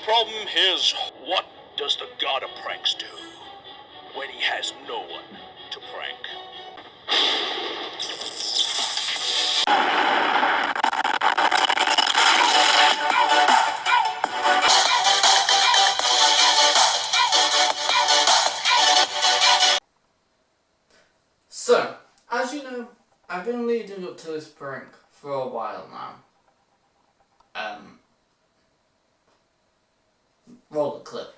problem is, what does the god of pranks do when he has no one to prank? So, as you know, I've been leading up to this prank for a while now. Roll the clip.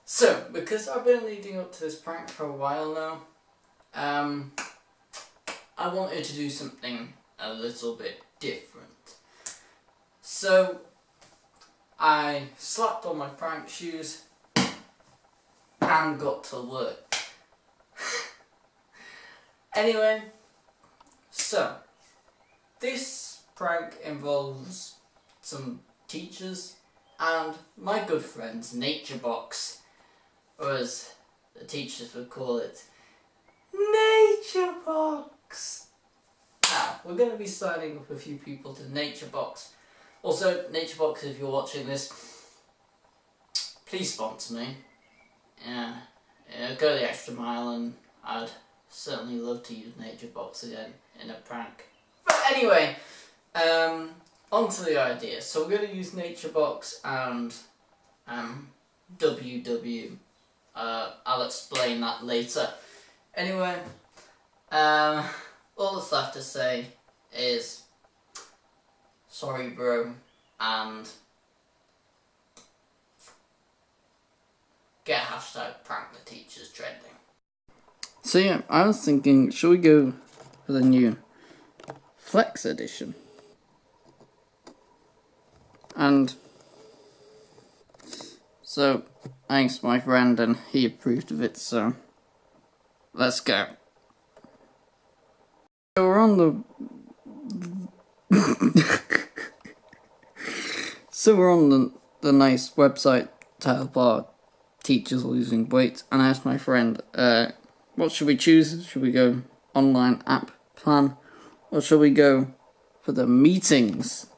So, because I've been leading up to this prank for a while now, I wanted to do something a little bit different. So, I slapped on my prank shoes and got to work. Anyway, so, this prank involves some teachers and my good friends, NatureBox, or as the teachers would call it, NatureBox. Now, we're going to be signing up a few people to NatureBox. Also, NatureBox, if you're watching this, please sponsor me. Yeah, go the extra mile, and I'd certainly love to use NatureBox again in a prank. But anyway, on to the idea. So we're going to use NatureBox and WW. I'll explain that later. Anyway, all that's left to say is sorry, bro, and get hashtag prank the teachers trending. So yeah, I was thinking, should we go for the new Flex edition? And so, thanks to my friend, and he approved of it, so let's go. So we're on the nice website to help our teachers losing weight, and I asked my friend, what should we choose? Should we go online app plan, or should we go for the meetings?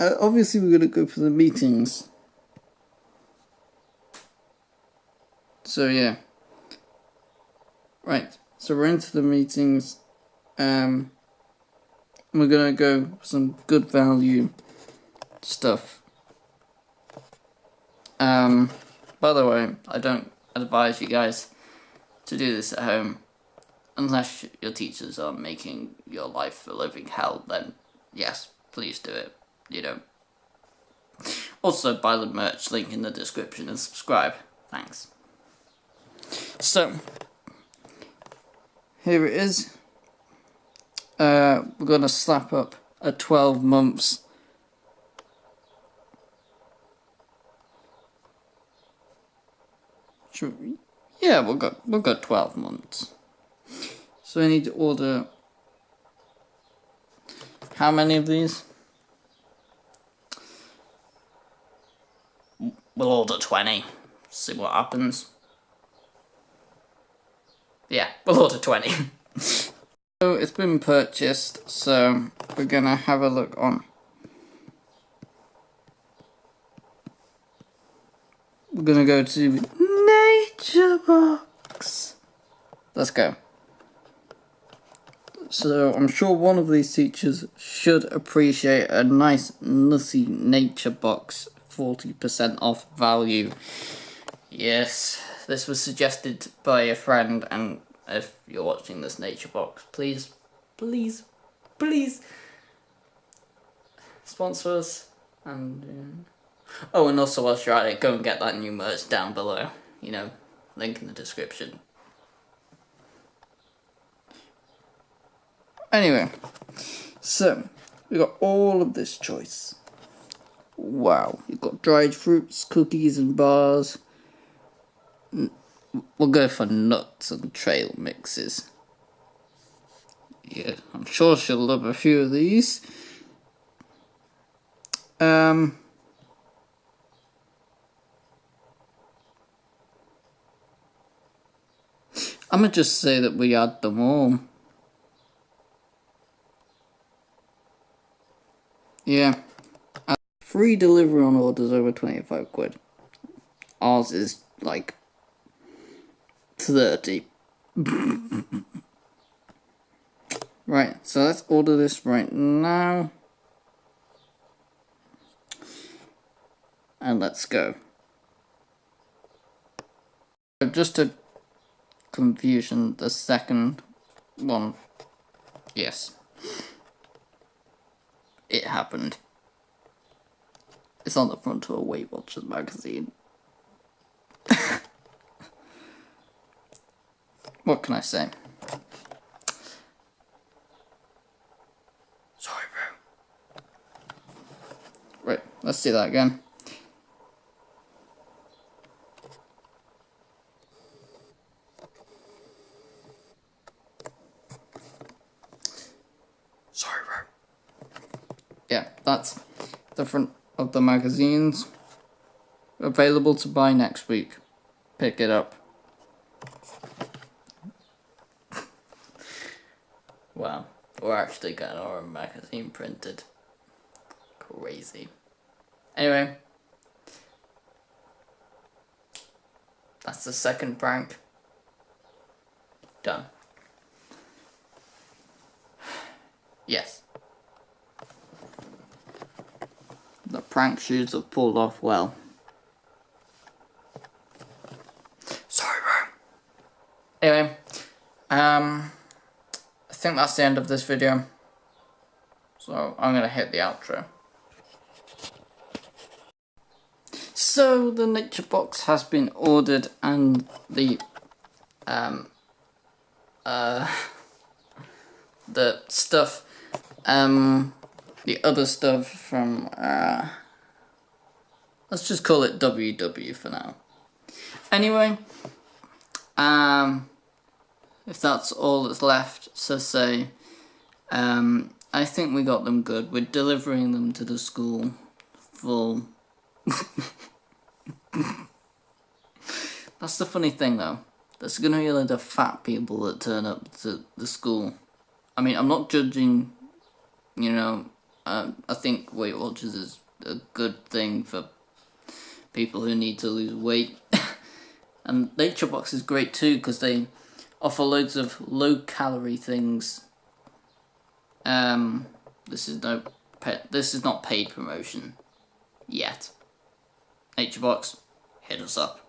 Obviously we're going to go for the meetings. So yeah. Right, so we're into the meetings. We're going to go for some good value stuff. By the way, I don't advise you guys to do this at home. Unless your teachers are making your life a living hell, then yes, please do it. You know. Also, buy the merch, link in the description, and subscribe. Thanks. So, here it is. We're going to slap up a 12 months. Yeah, we've got 12 months. So I need to order how many of these? We'll order 20. See what happens. Yeah, we'll order 20. So it's been purchased, so we're gonna have a look on. We're gonna go to NatureBox. Let's go. So I'm sure one of these teachers should appreciate a nice nutty NatureBox 40% off value. Yes, this was suggested by a friend, and if you're watching this NatureBox, please sponsor us. And oh, and also whilst you're at it, go and get that new merch down below. You know, link in the description. Anyway, so we got all of this choice. Wow, you've got dried fruits, cookies and bars. We'll go for nuts and trail mixes. Yeah, I'm sure she'll love a few of these. I'm gonna just say that we add them all. Yeah. Free delivery on orders over 25 quid. Ours is like 30. Right, so let's order this right now. And let's go. Just a confusion, the second one, yes, it happened. It's on the front of a Weight Watchers magazine. What can I say? Sorry, bro. Right, let's see that again. Sorry, bro. Yeah, that's the front of the magazines. Available to buy next week. Pick it up. Wow, we're actually getting our own magazine printed. Crazy. Anyway, that's the second prank. Done. Yes. The prank shoes have pulled off well. Sorry, bro. Anyway, I think that's the end of this video. So I'm gonna hit the outro. So the nature box has been ordered and the stuff, the other stuff from, let's just call it WW for now. Anyway, if that's all that's left to say, I think we got them good. We're delivering them to the school full. That's the funny thing though. There's gonna be a lot of fat people that turn up to the school. I mean, I'm not judging, you know, I think Weight Watchers is a good thing for people who need to lose weight. And Nature Box is great too because they offer loads of low-calorie things. This is not paid promotion yet. Nature Box, hit us up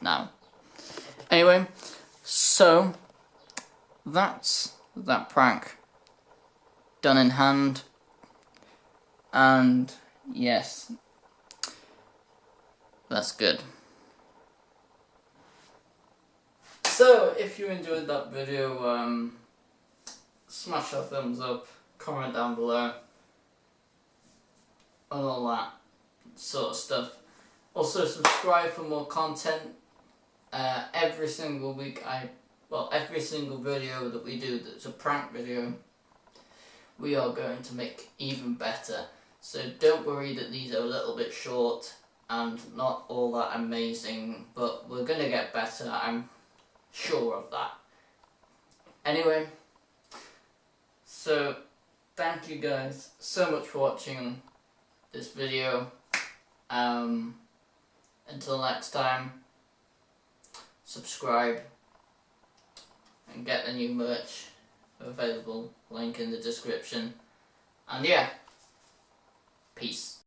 now. Anyway, so that's that prank done in hand, and yes, that's good. So if you enjoyed that video, smash that thumbs up, comment down below, and all that sort of stuff. Also subscribe for more content. Every single week every single video that we do that's a prank video, we are going to make even better. So don't worry that these are a little bit short and not all that amazing, but we're going to get better, I'm sure of that. Anyway, so thank you guys so much for watching this video. Until next time, subscribe and get the new merch available, link in the description, and yeah, peace.